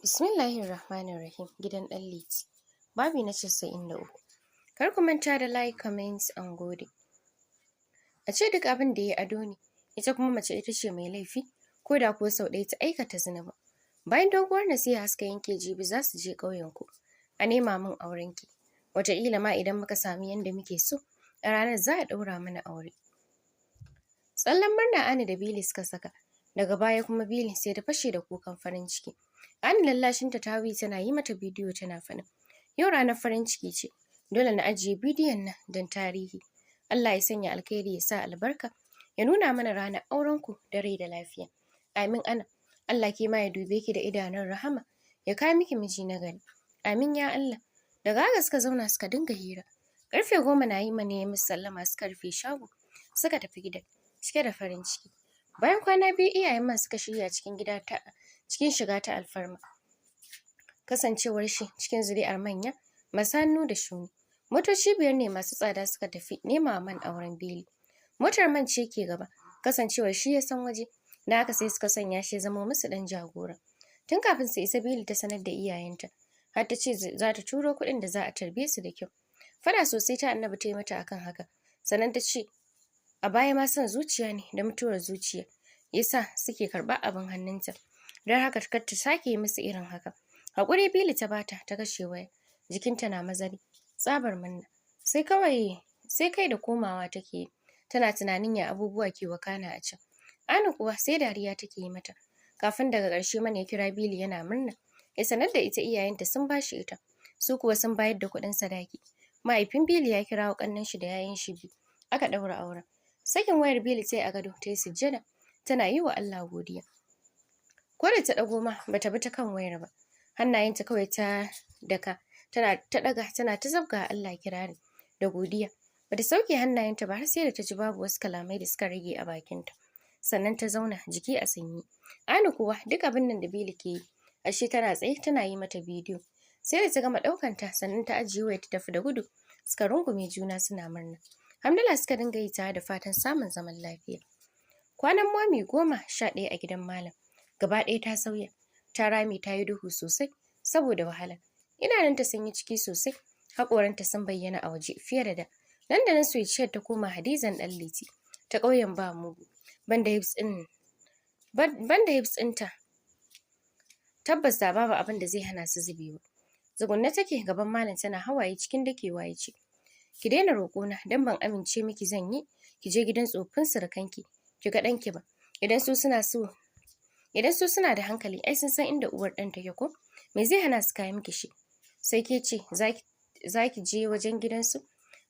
Bismillahirrahmanirrahim. Gidan ɗan Liti. Babi na 93. Kar ku manta da like, comments, and gode. A ce duk abin da ya ado ne, ita kuma mace ita ce mai laifi, ko da kuwa sau ɗaya ta aikata zina ba. Bayan doguwar nasiha suka yanke jibi za su je ƙauyenku, a nema min aurenki. Wataƙila ma idan muka sami yanda muke so, a ranar za a ɗaura mana aure. Tsallen murna Ani da Bili suka saka, daga baya kuma Bili sai ta fashe da kukan farin ciki. Ani lallashinta ta wi tana yi mata bidiyo tana faɗin, yau ranar farin ciki ce, dole na ajiye bidiyon nan don tarihi. Allah ya sanya alkhairi ya sa albarka, ya nuna mana ranar aurenku da rai da lafiya. Amin Ana. Allah ke ma ya dube ki da idanun rahama, ya kawo miki miji na gari. Amin ya Allah. Daga haka suka zauna suka dinga hira. Karfe 10 na yi mana ya musu sallama suka rufe shago, suka tafi gidan, cike da farin ciki. Bayan kwana biyu iyayen man suka shirya cikin shiga ta alfarma. Kasancewar shi cikin zuri'ar manya masu hannu da shuni. Motoci 5 ne masu tsada suka tafi nema man auren Bili. Motar man ce ke gaba, kasancewar shi ya san waje, da haka sai suka sanya shi zama musu dan jagora. Tun kafin su isa Bili ta sanar da iyayenta, har ta ce za ta turo kuɗin da za a tarbe su da kyau. Fada sosai ta Annabi ta yi mata akan haka, sannan ta ce a baya ma son zuciya ne da mutuwar zuciya yasa suke karɓar abin hannunta, don haka kar ta sake yi musu irin haka. Haƙuri Bili ta bata ta kashe waya, jikinta na mazari, tsabar murna. Sai kai da komawa take yi, tana tunanin ya abubuwa ke wakana a can. Ani kuwa sai dariya take yi mata, kafin daga ƙarshe mana ya kira Bili yana murna, ya sanar da ita iyayenta sun bashi ita, su kuwa sun bayar da kuɗin sadaki. Mahaifin Bili ya kirawo ƙannen shi da yayin shi biyu, aka ɗaura auren. Sakin wayar Bili sai a gado ta yi sujjada, tana yi wa Allah godiya. Ko da ta ɗago ma bata bi ta kan wayar ba, hannayenta kawai ta daka, tana ta ɗaga tana ta zabga Allah kirari da godiya. Bata sauke hannayenta ba har sai da ta ji babu wasu kalamai da suka rage a bakinta. Sannan ta zauna jiki a sanyi. Ani kuwa duk abin nan da Bili ke yi, ashe tana tsaye tana yi mata bidiyo. Sai da ta gama ɗaukanta sannan ta ajiye wayar ta tafi da gudu, suka rungume juna suna murna. Hamdala suka dinga yi tare da fatan samun zaman lafiya. Kwanan Momi 11 a gidan Malam. Gaba ɗaya ta sauya, ta rame ta yi duhu sosai saboda wahala. Idanunta sun yi ciki sosai, haƙoranta sun bayyana a waje fiye da da. Nan da nan Suwaichiyar ta koma Hadizan ɗan Liti, ta ƙauyen ba mugu. Banda hips ɗinta, tabbas da babu abin da zai hana su zubewa. Tsugunne take gaban Malam tana hawaye cikin dakewa ya ce, ki daina roƙona don ban amince miki zan yi ki je gidan tsoffin surukanki ki ga ɗanki ba. Idan su suna da hankali ai sun san inda uwar ɗan take ko? Me zai hana su kawo miki shi? Sai ke ce za ki je wajen gidansu?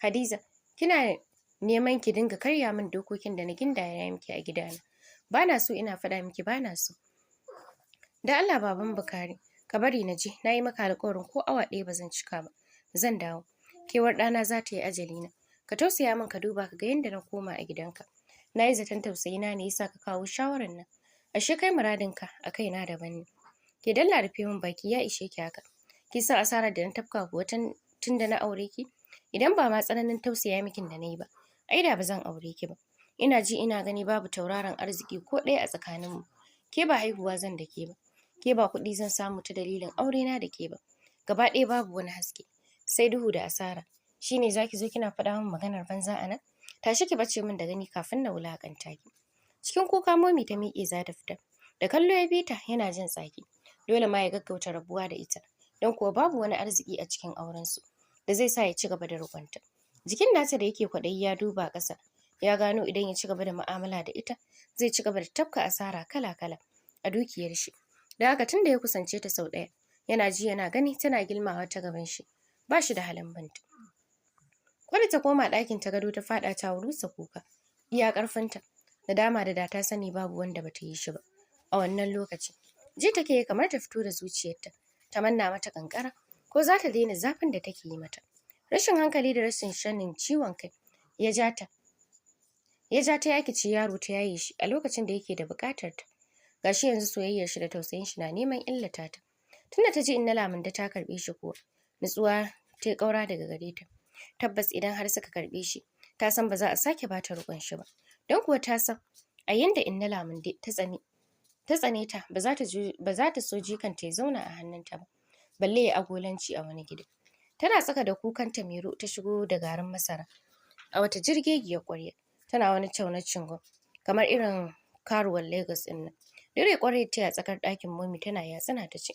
Hadiza, kina neman ki dinga karya min dokokin da na gindaya miki a gidana. Ba na so ina faɗa miki ba na so. Da Allah baban Bukari, ka bari na je, na yi maka alƙawarin ko awa 1 ba zan cika ba. Zan dawo. Kewar ɗana za ta yi ajalina. Ka tausaya min ka duba ka ga yadda na koma a gidanka. Na yi zaton tausayina ne yasa ka kawo shawarar nan. Ashe kai muradinka a kaina daban ne. Ke dalla rufe min baki ya ishe ki haka. Ki san asarar da na tafka kuwa tun da na aure ki? Idan ba ma tsananin tausaya mikin da na yi ba, ai da ba zan aure ki ba. Ina ji ina gani babu tauraron arziki ko ɗaya a tsakaninmu. Ke ba haihuwa zan da ke ba. Ke ba kuɗi zan samu ta dalilin aurena da ke ba. Gaba ɗaya babu wani haske, sai duhu da asara. Shine zaki zo kina faɗa min maganar banza a nan? Tashi ki bace min da gani kafin na wulaƙanta ki. Cikin kuka Momi ta miƙe za ta fita. Da kallo ya bi ta yana jin tsaki. Dole ma ya gaggauta rabuwa da ita, don kuwa babu wani arziki a cikin aurensu da zai sa ya ci gaba da riƙonta. Jikin nata da yake kwaɗayi ya duba ƙasa, ya gano idan ya ci gaba da mu'amala da ita zai ci gaba da tafka asara kala-kala a dukiyar shi. Da haka tun da ya kusance ta sau ɗaya, yana ji yana gani tana gilmawa ta gaban shi, ba shi da halin binta. Kwada ta koma ɗakin ta gado ta faɗa ta rusa kuka. Iya ƙarfinta, da dama da ta sani babu wanda bata yi shi ba. A wannan lokaci, ji take kamar ta fito da zuciyarta, ta manna mata ƙanƙara, ko za ta daina zafin da take yi mata. Rashin hankali da rashin sanin ciwon kai ya ja ta yakice yaro ta yaye shi a lokacin da yake da buƙatar ta. Gashi yanzu soyayyar shi da tausayin shi na neman illata ta. Tunda ta ji Inna Laminda ta karɓe shi kuwa, nutsuwa ta yi ƙaura daga gare ta. Tabbas idan har suka karɓe shi, ta san ba za a sake bata riƙon shi ba. Don kuwa ta san a yanda Inna Laminde ta tsani ta tsane ta ba za ta so jikanta ya zauna a hannunta ba, balle ya agolanci a wani gida. Tana tsaka da kukanta Mairo ta shigo da garin masara a wata jirgegiyar ƙwarya, tana wani taunar cingon kamar irin karuwar Lagos ɗin nan. Dire ƙwaryar ta a tsakar ɗakin Momi tana yatsuna ta ce,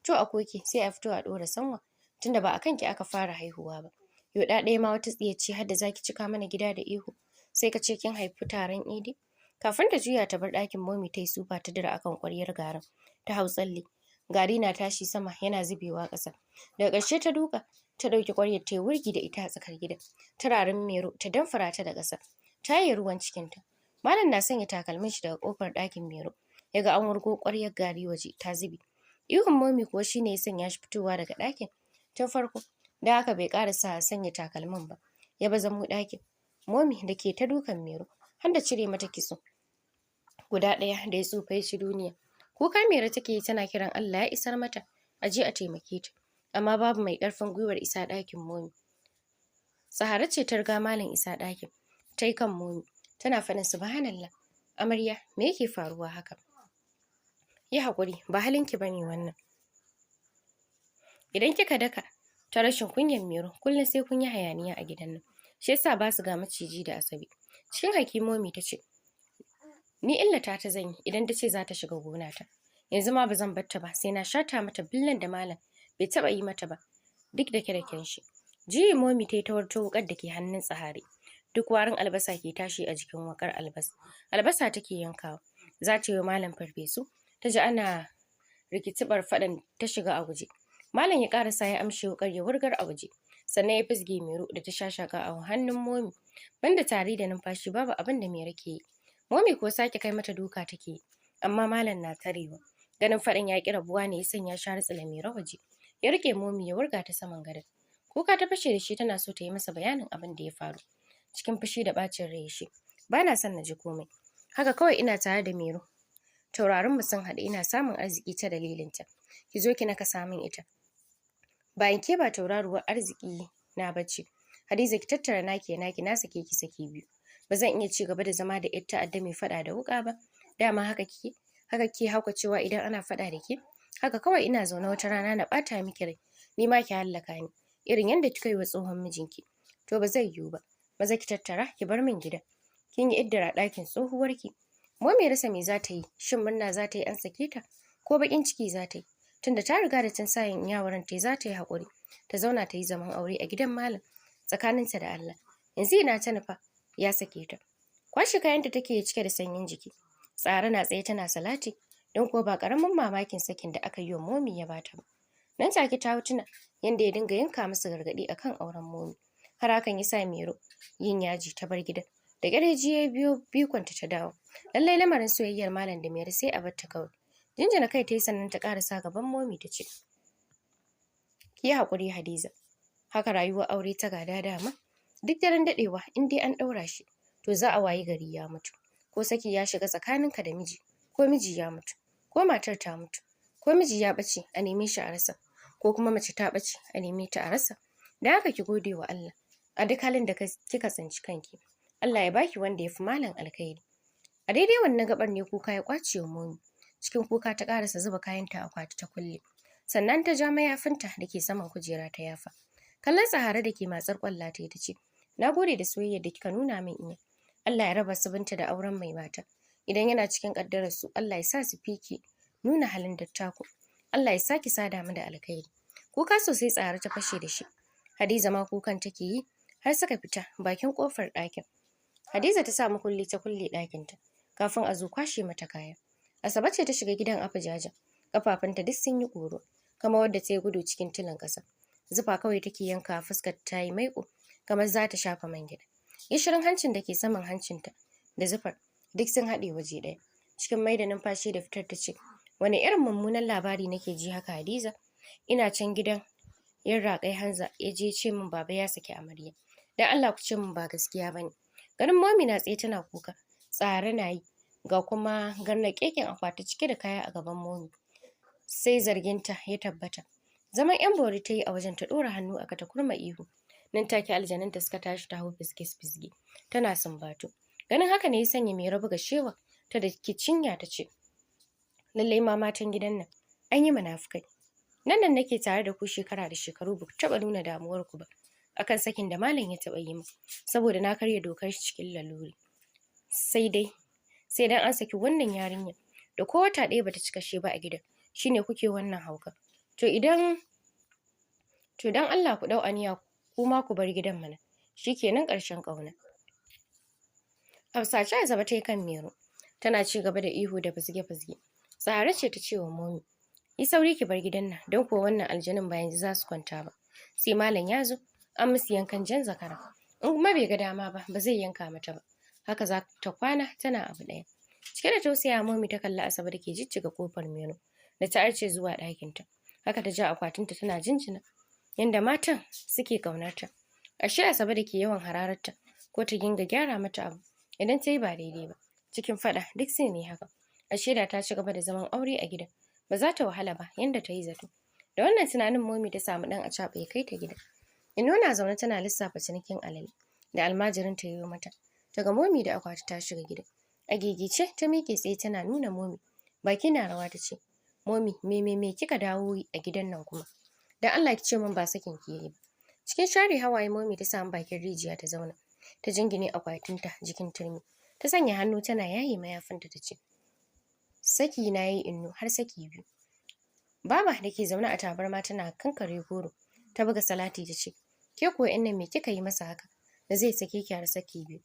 to a koki sai a fito a ɗora sanwa tunda ba a kanki aka fara haihuwa ba. Yo ɗaya ma wata tsiya ce har da zaki cika mana gida da ihu sai ka ce kin haifi taron idi. Kafin ta juya ta bar ɗakin Momi ta yi sufa ta dira akan ƙwaryar garin ta hau tsalle. Gari na tashi sama yana zubewa ƙasa. Daga ƙarshe ta duka ta ɗauki ƙwaryar ta yi wurgi da ita a tsakar gidan. Turaren Mairo ta damfara ta da ƙasa. Ta yi ruwan cikinta. Malam na sanya takalmin shi daga ƙofar ɗakin Mairo. Ya ga an wurgo ƙwaryar gari waje ta zube. Ihun Momi kuwa shine ya sanya shi fitowa daga ɗakin tun farko. Da haka bai ƙara sa sanya takalmin ba. Ya baza mu ɗakin. Momi da ke ta dukan Mairo har da cire mata kitso guda ɗaya da ya tsufa ya ci duniya. Kuka Mairo take yi tana kiran Allah ya isar mata a je a taimake ta. Amma babu mai ƙarfin gwiwar isa ɗakin Momi. Sahara ce ta riga Malam isa ɗakin. Ta yi kan Momi tana faɗin subhanallah. Amarya me yake faruwa haka? Yi haƙuri ba halinki bane wannan. Idan kika daka ta rashin kunyan Mairo kullum sai kun yi hayaniya a gidan nan. Shi yasa ba su ga maciji da Asabe. Cikin haki Momi ta ce, ni illata ta zan yi idan ta ce za ta shiga gona ta. Yanzu ma ba zan bar ta ba sai na shata mata billan da Malam bai taɓa yi mata ba duk da kiraken shi. Jiyi Momi ta yi ta warto wukar da ke hannun Tsahari. Duk warin albasa ke tashi a jikin wakar albasa. Albasa take yankawa. Za ta yi wa Malam farfesu. Ta ji ana rikitibar faɗan ta shiga a guje. Malam ya ƙarasa ya amshe wukar ya wurgar a waje. Sannan ya fisge Mairo da ta shashaka a hannun Momi. Banda tari da numfashi babu abin da Mairo ke yi. Momi ko sake kai mata duka take yi. Amma Malam na tarewa. Ganin faɗin ya ƙi rabuwa ne ya sanya shi hartsila Mairo waje. Ya rike Momi ya wurga ta saman gadon. Kuka ta fashe da shi tana so ta yi masa bayanin abin da ya faru. Cikin fushi da ɓacin rai shi. Ba na son na ji komai. Haka kawai ina tare da Mairo. Taurarin mu sun haɗu ina samun arziki ta dalilinta. Ki zo ki naka samun ita. Bayan ke ba tauraruwar arziki na bace. Hadiza ki tattara naki na sake ki saki biyu. Ba zan iya ci gaba da zama da ƴar ta'adda mai faɗa da wuƙa ba. Dama haka kike? Haka ke hauka cewa idan ana faɗa da ke? Haka kawai ina zaune wata rana na ɓata miki rai. Ni ma ki hallaka ni. Irin yadda kika yi wa tsohon mijinki. To ba zai yiwu ba. Maza ki tattara ki bar min gida. Kin yi iddira ɗakin tsohuwarki. Momi rasa me za ta yi? Shin murna za ta yi an sake ta? Ko baƙin ciki za ta yi? Tunda ta riga da tun sayin yawaran ta za ta yi haƙuri. Ta zauna ta yi zaman aure a gidan Malam. Tsakaninta da Allah. Yanzu ina ta nufa ya sake ta. Kwashe kayanta take cike da sanyin jiki. Tsare na tsaye tana salati. Don kuwa ba ƙaramin mamakin sakin da aka yi wa Momi ya bata ba. Nan take ta tuna yanda ya dinga yanka masa gargaɗi akan auren Momi. Har hakan ya sa Mairo yin yaji ta bar gidan. Da ƙyareji ya biyo bikonta ta dawo. Lallai lamarin soyayyar Malam da Mairo sai a bar ta kawai. Jinjina kai ta yi sannan ta ƙarasa gaban Momi ta ce, ki yi haƙuri Hadiza. Haka rayuwar aure ta gada dama. Duk daren daɗewa in dai an ɗaura shi to za a wayi gari ya mutu. Ko saki ya shiga tsakaninka da miji, ko miji ya mutu, ko matar ta mutu, ko miji ya ɓace a neme shi a rasa, ko kuma mace ta ɓace a neme ta a rasa. Da haka ki gode wa Allah a duk halin da kika tsinci kanki. Allah ya baki wanda ya fi Malam alkhairi. A daidai wannan gabar ne kuka ya ƙwace wa Momi. Cikin kuka ta ƙarasa zuba kayanta a akwati ta kulle. Sannan ta ja mayafinta da ke saman kujera ta yafa. Kallon Sahara da ke matsar ƙwalla ta ce, na gode da soyayyar da kika nuna min iya. Allah ya raba su Binta da auren mai mata. Idan yana cikin ƙaddarar su, Allah ya sa su fiki nuna halin dattako. Allah ya saki sada mu da alkhairi. Kuka sosai Sahara ta fashe da shi. Hadiza ma kukan take yi har suka fita bakin ƙofar ɗakin. Hadiza ta sa makulli ta kulle ɗakinta kafin a zo kwashe mata kaya. Asabe ce ta shiga gidan abujaja. Kafafunta duk sun yi ƙoro, kamar wadda ta yi gudu cikin tulin ƙasa. Zufa kawai take yanka fuskar ta yi maiƙo, kamar za ta shafa man gyaɗa. Gishirin hancin da ke saman hancinta da zufar duk sun haɗe waje ɗaya. Cikin mai da numfashi da fitar ta ce, wani irin mummunan labari nake ji haka Hadiza? Ina can gidan yin raƙai Hanza ya je ce min baba ya saki amarya. Dan Allah ku ce min ba gaskiya bane. Ganin Momi na tsaye tana kuka, Tsare na yi, ga kuma garnaƙeƙen akwati cike da kaya a gaban Momi. Sai zarginta ya tabbata. Zaman yan bori ta yi a wajen ta ɗora hannu aka ta kurma ihu. Nan take aljananta suka tashi ta hau fisge-fisge. Tana sumbato. Ganin haka ne ya sanya mai rabu ga shewa ta da ke cinya ta ce, lallai ma matan gidan nan an yi munafukai. Nan nake tare da ku shekara da shekaru ba ku taɓa nuna damuwarku ba akan sakin da malam ya taɓa yi min, saboda na karya dokar cikin laluri. Sai dan an saki wannan yarinyar da ko wata ɗaya bata cika she ba a gidan, shine kuke wannan hauka. To dan Allah ku ɗau aniya kuma ku bar gidan mana, shikenan ƙarshen ƙauna. Hafsace Asabe ta yi kan Mero tana ci gaba da ihu da fizge-fizge. Zahra ce ta ce wa Momi, yi sauri ki bar gidan nan don kuwa wannan aljanin ba yanzu za su kwanta ba. Sai malam ya zo an musu yankan jan zakara. In kuma bai ga dama ba zai yanka mata ba. Haka za ta kwana tana abu ɗaya. Cike da tausaya Momi ta kalli Asabe da ke jijjiga kofar Mero da ta arce zuwa ɗakinta. Haka ta ja akwatinta tana jinjina yanda matan suke ƙaunarta. Ashe Asabe da ke yawan hararta ko ta dinga gyara mata abu idan ta yi ba daidai ba. Cikin faɗa duk sai ne haka. Ashe da ta ci gaba da zaman aure a gidan ba za ta wahala ba yanda ta yi zato. Da wannan tunanin Momi ta samu ɗan acaɓa ya kai ta gida. Inno na zaune tana lissafa cinikin alale da almajirin ta yi mata. Daga Momi da akwati ta shiga gida. A gigice ta miƙe tsaye tana nuna Momi. Baki na rawa ta ce, Momi, me kika dawo a gidan nan kuma? Dan Allah ki ce min ba sakin ki yayi ba. Cikin share hawaye Momi ta samu bakin rijiya ta zauna. Ta jingine akwatinta jikin turmi. Ta sanya hannu tana yaye mayafinta ta ce, saki na yi Inno har saki 2. Baba da ke zaune a tabarma tana kankare goro. Ta buga salati ta ce, ke kuwa in nan me kika yi masa haka da zai sake ki har saki 2?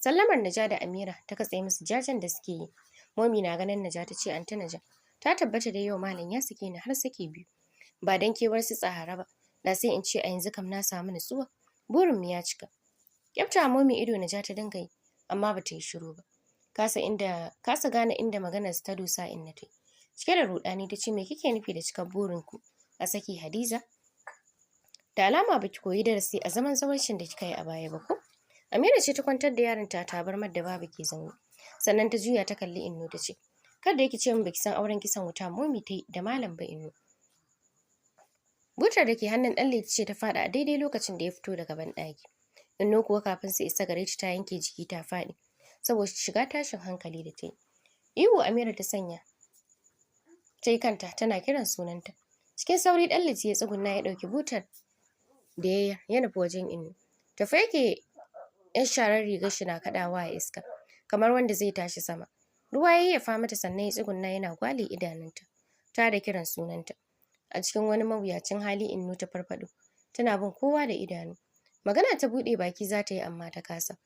Sallamar Naja da Amira ta katse musu jajen da suke yi. Momi na ganin Naja ta ce, Anta Naja, ta tabbata da yau malam ya sake ni har saki 2. Ba dan kewar su Tsahara ba, da sai in ce a yanzu kam na samu nutsuwa. Burin mu ya cika. Kyafta Momi ido Naja ta dinga yi, amma ba ta yi shiru ba. Kasa gane inda maganar ta dosa inna ta yi. Cike da rudani ta ce, me kike nufi da cikar burinku a saki Hadiza? Da alama baki koyi darasi a zaman zawarcin da kika yi a baya ba ko? Amira ce ta kwantar da yaron ta tabarmar da babu ke zaune. Sannan ta juya ta kalli Inno ta ce, kada yake ce min baki san auren kisan wuta Momi ta yi da malam ba Inno. Butar da ke hannun ɗan Liti ce ta faɗa a daidai lokacin da ya fito daga banɗaki. Inno kuwa kafin su isa gare ta yanke jiki ta faɗi saboda shiga tashin hankali da ta yi. Ihu Amira ta sanya ta yi kanta tana kiran sunanta. Cikin sauri ɗan Liti ya tsuguna ya ɗauki butar da ya nufi wajen Inno. Tafi yake yan sharar rigar shi na kaɗawa a iska kamar wanda zai tashi sama. Ruwa ya yayyafa mata sannan ya tsuguna yana gwale idanunta ta da kiran sunanta. A cikin wani mawuyacin hali Inno ta farfaɗo tana bin kowa da idanu. Magana ta buɗe baki za ta yi amma ta kasa.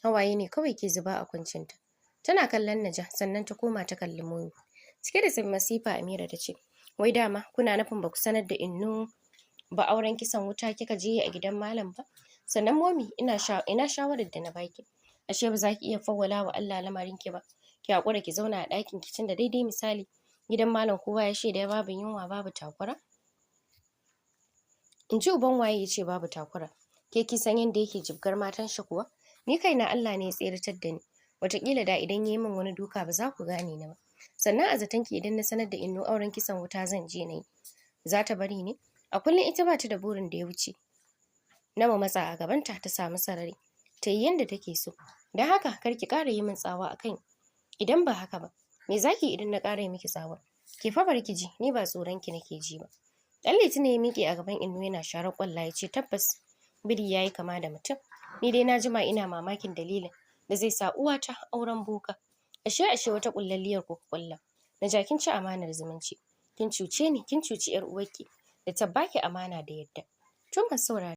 Hawaye ne kawai ke zuba a kuncinta. Tana kallon Naja sannan ta koma ta kalli Momi. Cike da masifa Amira ta ce, wai dama kuna nufin ba ku sanar da Inno ba auren kisan wuta kika je a gidan malam ba? Sannan Momi ina shawarar da na baki. Ashe ba za ki iya fawwala wa Allah lamarin ki ba. Ki haƙura ki zauna a ɗakin ki tunda daidai misali gidan malam kowa ya shaida babu yunwa babu takura. In ji uban waye ya ce babu takura. Ke ki san yadda yake jibgar matan shi kuwa? Ni kaina Allah ne ya tseratar da ni. Wataƙila da idan ya yi min wani duka ba za ku gane ni ba. Sannan a zaton ki idan na sanar da Inno auren kisan wuta zan je na yi. Za ta bari ne? A kullum ita ba ta da burin da ya wuce na mu matsa a gabanta ta samu sarari. Ta yi yadda take so. Don haka kar ki ƙara yi min tsawa a kan idan ba haka ba. Me za ki idan na ƙara yi miki tsawa? Ki fa bar ki ji ni ba tsoron ki nake ji ba. Ɗan Litinin ya miƙe a gaban Inno yana sharar ƙwalla ya ce tabbas biri ya yi kama da mutum. Ni dai na jima ina mamakin dalilin da zai sa uwata auren boka. Ashe wata ƙullalliyar ko ƙulla. Naja kin ci amanar zumunci. Kin cuce ni, kin cuci 'yar uwarki da ta baki amana da yadda. Tun ban saurara.